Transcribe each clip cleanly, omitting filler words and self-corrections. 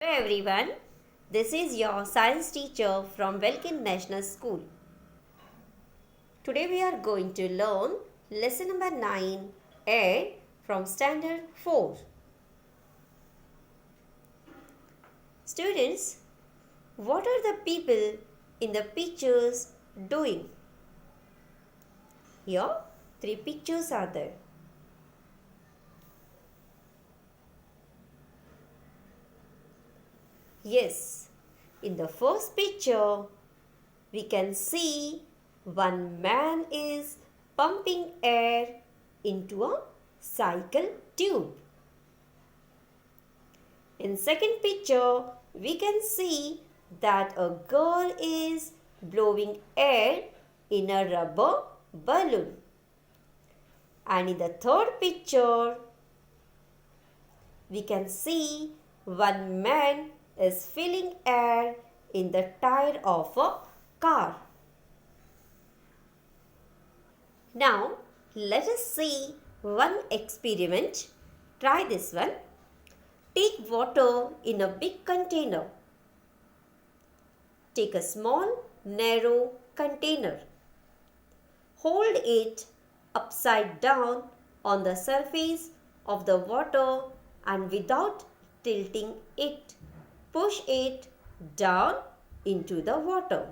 Hello everyone, this is your science teacher from Welkin National School. Today we are going to learn lesson number 9 Air from standard 4. Students, what are the people in the pictures doing? Here 3 pictures are there. Yes, in the first picture, we can see one man is pumping air into a cycle tube. In second picture, we can see that a girl is blowing air in a rubber balloon. And in the third picture, we can see one man is filling air in the tire of a car. Now, let us see one experiment. Try this one. Take water in a big container. Take a small, narrow container. Hold it upside down on the surface of the water and without tilting it, push it down into the water.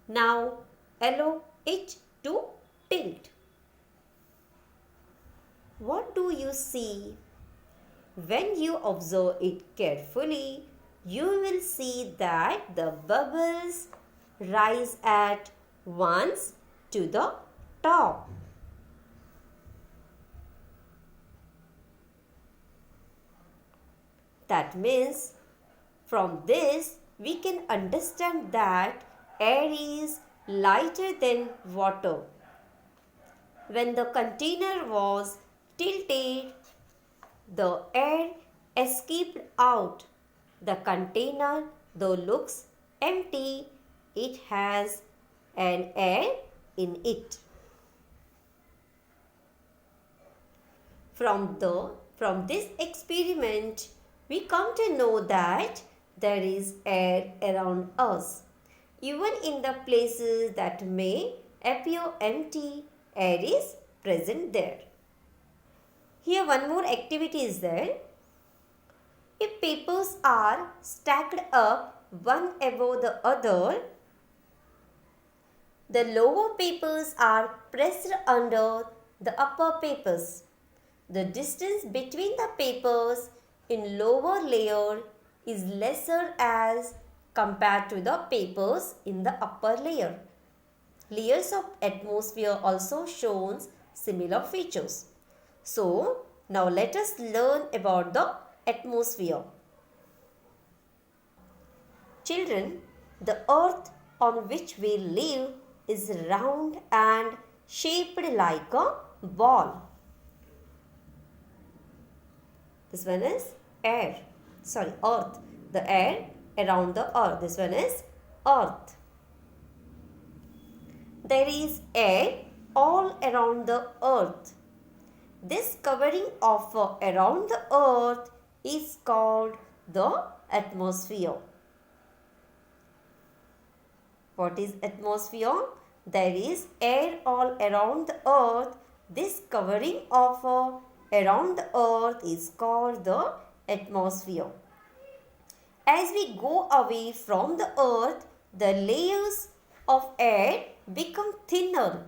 Now allow it to tilt. What do you see? When you observe it carefully, you will see that the bubbles rise at once to the top. That means from this we can understand that air is lighter than water. When the container was tilted, the air escaped out. The container, though looks empty, it has an air in it. From this experiment, we come to know that there is air around us. Even in the places that may appear empty, air is present there. Here one more activity is there. If papers are stacked up one above the other, the lower papers are pressed under the upper papers. The distance between the papers in lower layer is lesser as compared to the papers in the upper layer. Layers of atmosphere also shows similar features. So, now let us learn about the atmosphere. Children, the earth on which we live is round and shaped like a ball. This one is earth. The air around the earth. This one is earth. There is air all around the earth. This covering of around the earth is called the atmosphere. What is atmosphere? There is air all around the earth. This covering of around the earth is called the atmosphere. As we go away from the earth, the layers of air become thinner.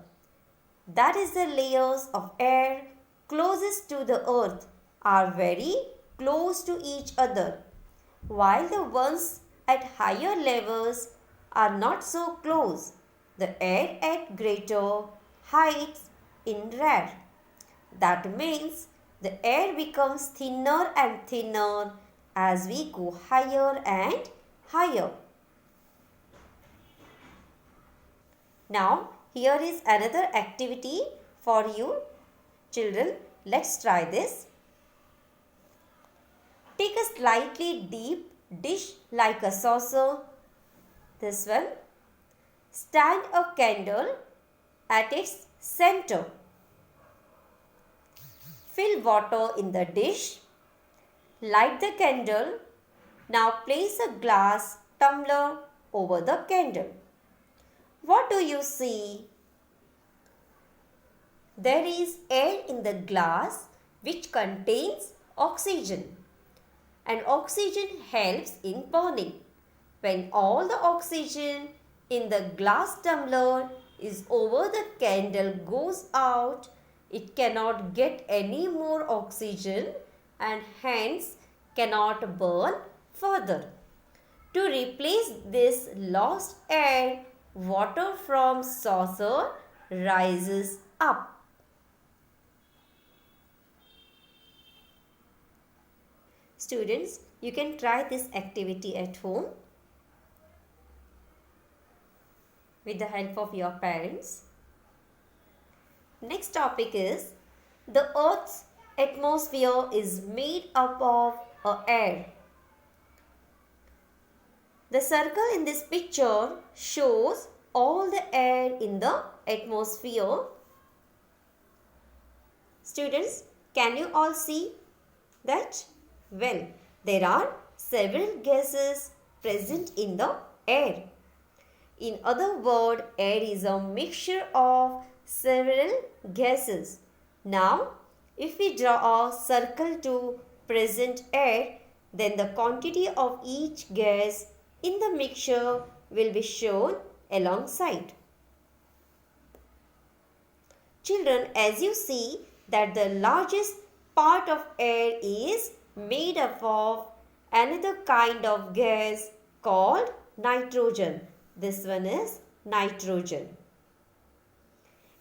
That is, the layers of air closest to the earth are very close to each other, while the ones at higher levels are not so close. The air at greater heights in rare. That means the air becomes thinner and thinner as we go higher and higher. Now, here is another activity for you. Children, let's try this. Take a slightly deep dish like a saucer. This one. Stand a candle at its center. Fill water in the dish. Light the candle Now place a glass tumbler over the candle. What do you see? There is air in the glass which contains oxygen, and oxygen helps in burning. When all the oxygen in the glass tumbler is over the candle goes out, it cannot get any more oxygen and hence cannot burn further. To replace this lost air, water from saucer rises up. Students, you can try this activity at home with the help of your parents. Next topic is the Earth's atmosphere is made up of air. The circle in this picture shows all the air in the atmosphere. Students, can you all see that? Well, there are several gases present in the air. In other words, air is a mixture of several gases. Now, if we draw a circle to present air, then the quantity of each gas in the mixture will be shown alongside. Children, as you see that the largest part of air is made up of another kind of gas called nitrogen. This one is nitrogen.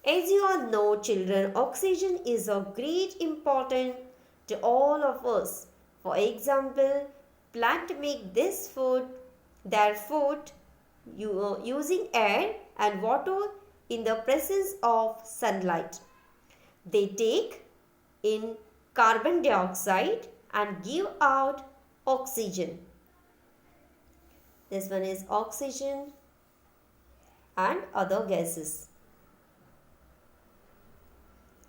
As you all know, children, oxygen is of great importance to all of us. For example, plants make their food using air and water in the presence of sunlight. They take in carbon dioxide and give out oxygen. This one is oxygen and other gases.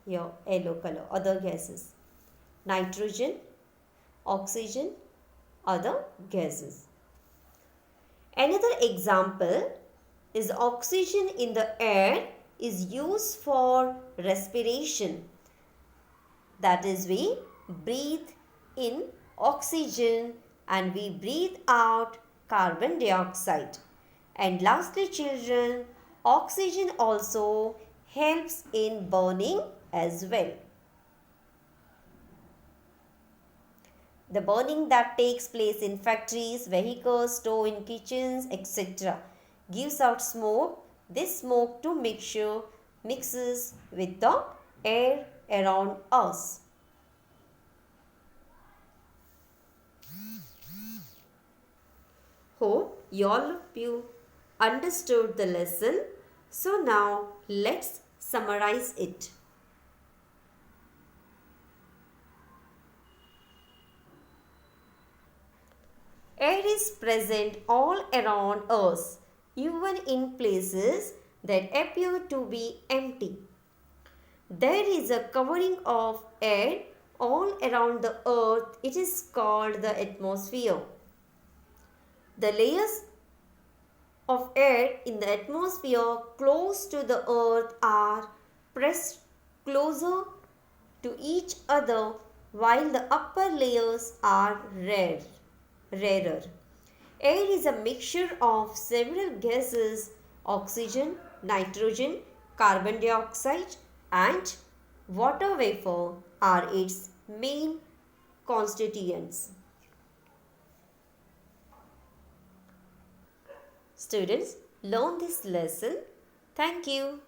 Your yellow color, other gases. Nitrogen, oxygen, other gases. Another example is oxygen in the air is used for respiration. That is, we breathe in oxygen and we breathe out carbon dioxide. And lastly, children, oxygen also helps in burning as well. The burning that takes place in factories, vehicles, stove in kitchens, etc. gives out smoke. This smoke to mixes with the air around us. Hope all of you understood the lesson. So now let's summarize it. Air is present all around us, even in places that appear to be empty. There is a covering of air all around the earth. It is called the atmosphere. The layers of air in the atmosphere close to the earth are pressed closer to each other, while the upper layers are rarer. Air is a mixture of several gases: oxygen, nitrogen, carbon dioxide and water vapor are its main constituents. Students, learn this lesson. Thank you.